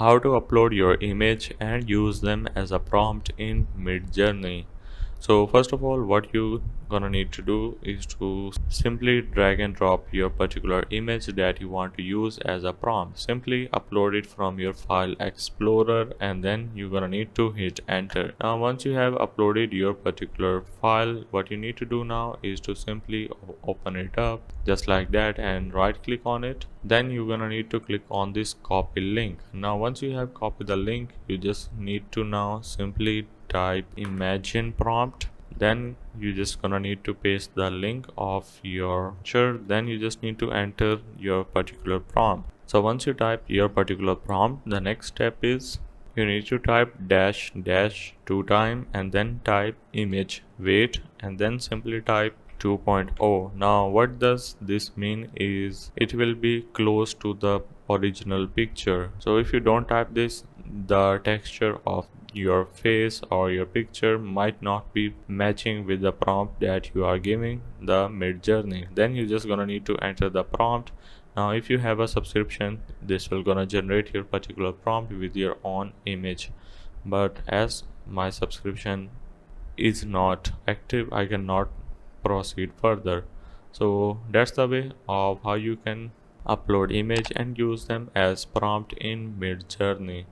how to upload your image and use them as a prompt in Midjourney. So first of all, what you gonna need to do is to simply drag and drop your particular image that you want to use as a prompt. Simply upload it from your file explorer and then you're gonna need to hit enter. Now once you have uploaded your particular file, what you need to do now is to simply open it up just like that and right click on it. Then you're gonna need to click on this copy link. Now once you have copied the link, you just need to now simply type imagine prompt. Then you just gonna need to paste the link of your picture. Then you just need to enter your particular prompt. So once you type your particular prompt, the next step is you need to type dash dash 2 times and then type image weight and then simply type 2.0. Now what does this mean is it will be close to the original picture. So if you don't type this, the texture of your face or your picture might not be matching with the prompt that you are giving the Midjourney. Then you're just gonna need to enter the prompt. Now if you have a subscription, this will gonna generate your particular prompt with your own image, but as my subscription is not active, I cannot proceed further. So that's the way of how you can upload image and use them as prompt in Midjourney.